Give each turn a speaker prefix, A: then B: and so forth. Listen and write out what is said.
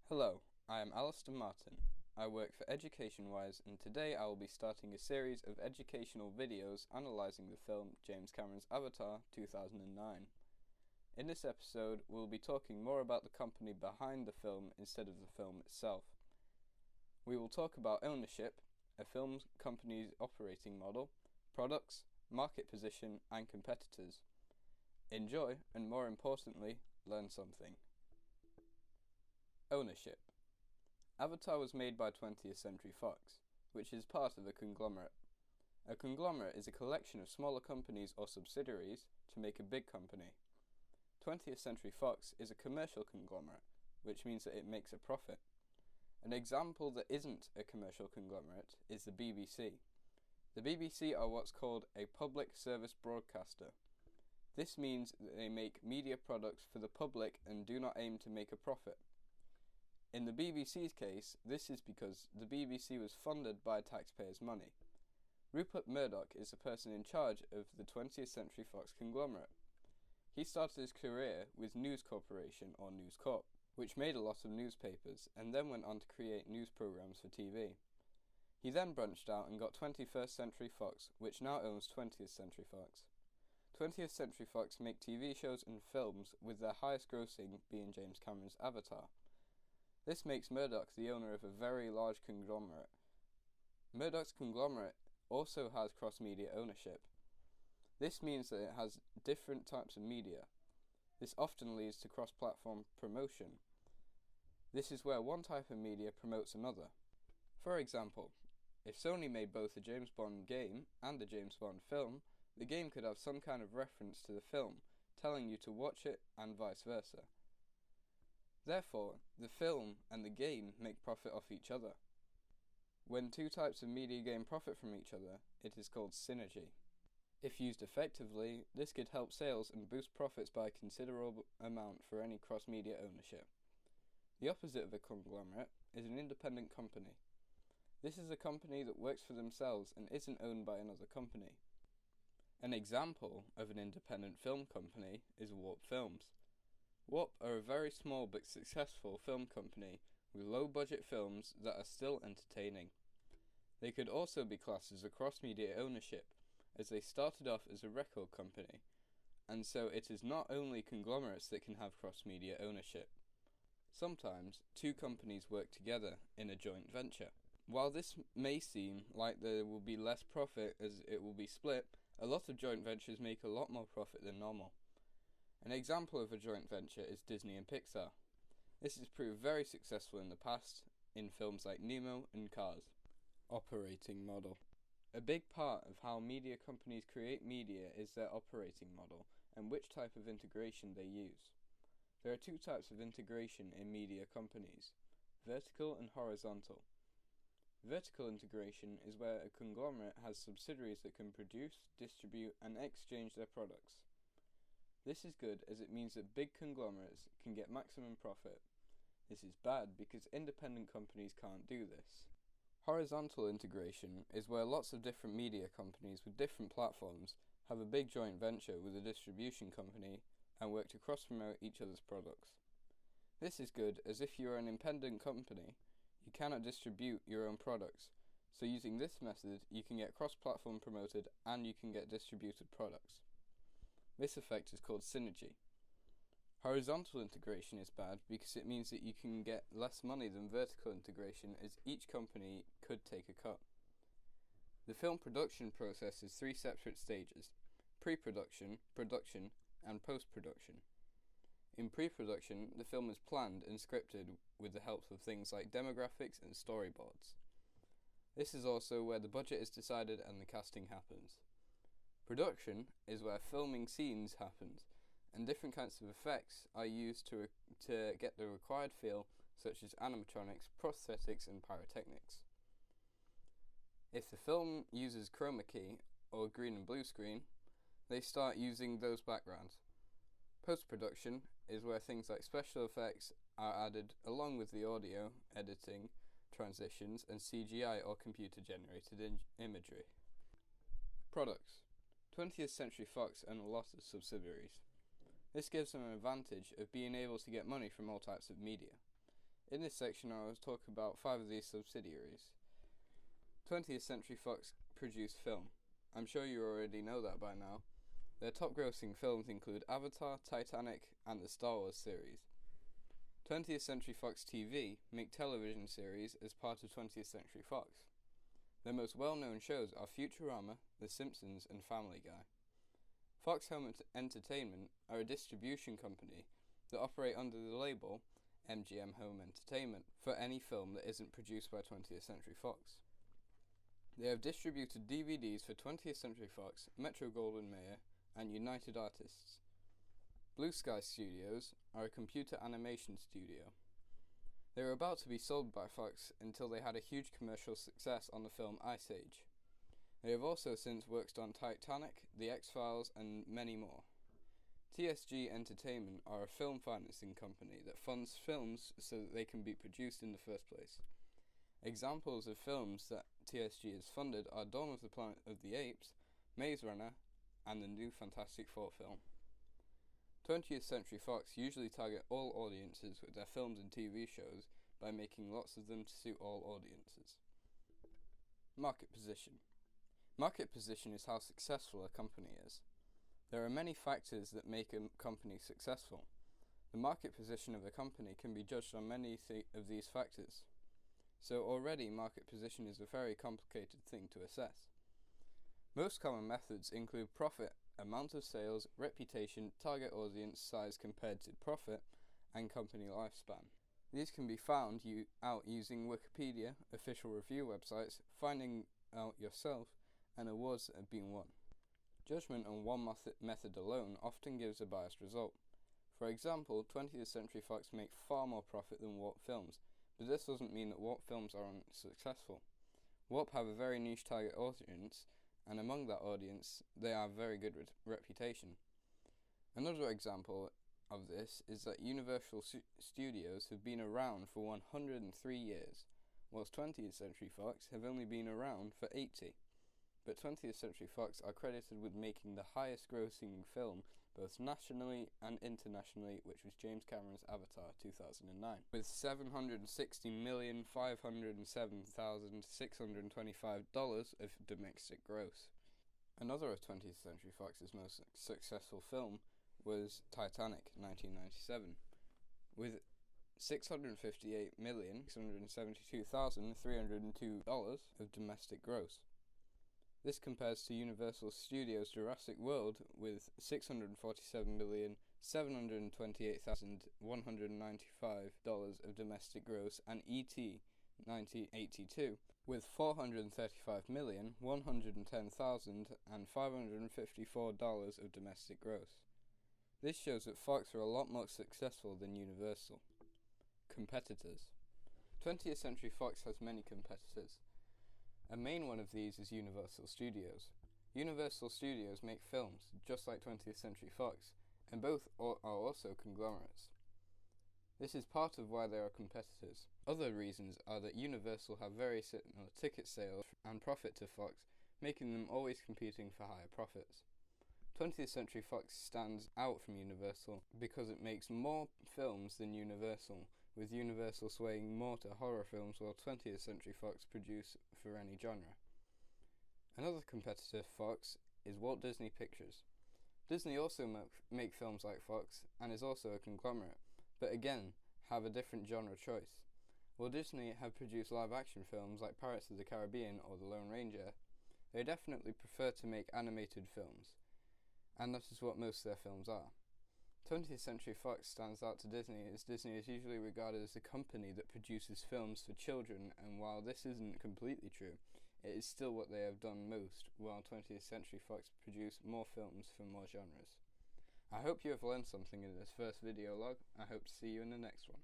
A: Hello, I am Alister Martin. I work for EducationWise, and today I will be starting a series of educational videos analysing the film James Cameron's Avatar 2009. In this episode, we'll be talking more about the company behind the film instead of the film itself. We will talk about ownership, a film company's operating model, products, market position, and competitors. Enjoy, and more importantly, learn something. Ownership. Avatar was made by 20th Century Fox, which is part of a conglomerate. A conglomerate is a collection of smaller companies or subsidiaries to make a big company. 20th Century Fox is a commercial conglomerate, which means that it makes a profit. An example that isn't a commercial conglomerate is the BBC. The BBC are what's called a public service broadcaster. This means that they make media products for the public and do not aim to make a profit. In the BBC's case, this is because the BBC was funded by taxpayers' money. Rupert Murdoch is the person in charge of the 20th Century Fox conglomerate. He started his career with News Corporation or News Corp, which made a lot of newspapers and then went on to create news programs for TV. He then branched out and got 21st Century Fox, which now owns 20th Century Fox. 20th Century Fox make TV shows and films, with their highest grossing being James Cameron's Avatar. This makes Murdoch the owner of a very large conglomerate. Murdoch's conglomerate also has cross-media ownership. This means that it has different types of media. This often leads to cross-platform promotion. This is where one type of media promotes another. For example, if Sony made both a James Bond game and a James Bond film, the game could have some kind of reference to the film, telling you to watch it and vice versa. Therefore, the film and the game make profit off each other. When two types of media gain profit from each other, it is called synergy. If used effectively, this could help sales and boost profits by a considerable amount for any cross-media ownership. The opposite of a conglomerate is an independent company. This is a company that works for themselves and isn't owned by another company. An example of an independent film company is Warp Films. Warp are a very small but successful film company with low-budget films that are still entertaining. They could also be classed as a cross-media ownership, as they started off as a record company, and so it is not only conglomerates that can have cross-media ownership. Sometimes, two companies work together in a joint venture. While this may seem like there will be less profit as it will be split, a lot of joint ventures make a lot more profit than normal. An example of a joint venture is Disney and Pixar. This has proved very successful in the past in films like Nemo and Cars. Operating model. A big part of how media companies create media is their operating model and which type of integration they use. There are two types of integration in media companies: vertical and horizontal. Vertical integration is where a conglomerate has subsidiaries that can produce, distribute, and exchange their products. This is good as it means that big conglomerates can get maximum profit. This is bad because independent companies can't do this. Horizontal integration is where lots of different media companies with different platforms have a big joint venture with a distribution company and work to cross-promote each other's products. This is good as if you are an independent company, you cannot distribute your own products, so using this method you can get cross-platform promoted and you can get distributed products. This effect is called synergy. Horizontal integration is bad because it means that you can get less money than vertical integration as each company could take a cut. The film production process is three separate stages: pre-production, production, and post-production. In pre-production, the film is planned and scripted with the help of things like demographics and storyboards. This is also where the budget is decided and the casting happens. Production is where filming scenes happens, and different kinds of effects are used to get the required feel, such as animatronics, prosthetics, and pyrotechnics. If the film uses chroma key or green and blue screen, they start using those backgrounds. Post-production is where things like special effects are added along with the audio, editing, transitions, and CGI or computer-generated imagery. Products. 20th Century Fox own a lot of subsidiaries. This gives them an advantage of being able to get money from all types of media. In this section I will talk about 5 of these subsidiaries. 20th Century Fox produce film. I'm sure you already know that by now. Their top grossing films include Avatar, Titanic, and the Star Wars series. 20th Century Fox TV make television series as part of 20th Century Fox. Their most well-known shows are Futurama, The Simpsons, and Family Guy. Fox Home Entertainment are a distribution company that operate under the label MGM Home Entertainment for any film that isn't produced by 20th Century Fox. They have distributed DVDs for 20th Century Fox, Metro-Goldwyn-Mayer, and United Artists. Blue Sky Studios are a computer animation studio. They were about to be sold by Fox until they had a huge commercial success on the film Ice Age. They have also since worked on Titanic, The X-Files, and many more. TSG Entertainment are a film financing company that funds films so that they can be produced in the first place. Examples of films that TSG has funded are Dawn of the Planet of the Apes, Maze Runner, and the new Fantastic Four film. 20th Century Fox usually target all audiences with their films and TV shows by making lots of them to suit all audiences. Market position. Market position is how successful a company is. There are many factors that make a company successful. The market position of a company can be judged on many of these factors. So already market position is a very complicated thing to assess. Most common methods include profit, amount of sales, reputation, target audience size compared to profit, and company lifespan. These can be found out using Wikipedia, official review websites, finding out yourself, and awards that have been won. Judgment on one method alone often gives a biased result. For example, 20th Century Fox make far more profit than Warp Films, but this doesn't mean that Warp Films are unsuccessful. Warp have a very niche target audience, and among that audience, they have very good reputation. Another example of this is that Universal Studios have been around for 103 years, whilst 20th Century Fox have only been around for 80. But 20th Century Fox are credited with making the highest grossing film both nationally and internationally, which was James Cameron's Avatar 2009, with $760,507,625 of domestic gross. Another of 20th Century Fox's most successful film was Titanic 1997, with $658,672,302 of domestic gross. This compares to Universal Studios' Jurassic World with $647,728,195 of domestic gross, and E.T. 1982 with $435,110,554 of domestic gross. This shows that Fox are a lot more successful than Universal. Competitors. 20th Century Fox has many competitors. A main one of these is Universal Studios. Universal Studios make films, just like 20th Century Fox, and both are also conglomerates. This is part of why they are competitors. Other reasons are that Universal have very similar ticket sales and profit to Fox, making them always competing for higher profits. 20th Century Fox stands out from Universal because it makes more films than Universal, with Universal swaying more to horror films while 20th Century Fox produce for any genre. Another competitor Fox is Walt Disney Pictures. Disney also make films like Fox and is also a conglomerate, but again have a different genre choice. While Disney have produced live action films like Pirates of the Caribbean or The Lone Ranger, they definitely prefer to make animated films, and that is what most of their films are. 20th Century Fox stands out to Disney as Disney is usually regarded as a company that produces films for children, and while this isn't completely true, it is still what they have done most, while 20th Century Fox produce more films for more genres. I hope you have learned something in this first video log. I hope to see you in the next one.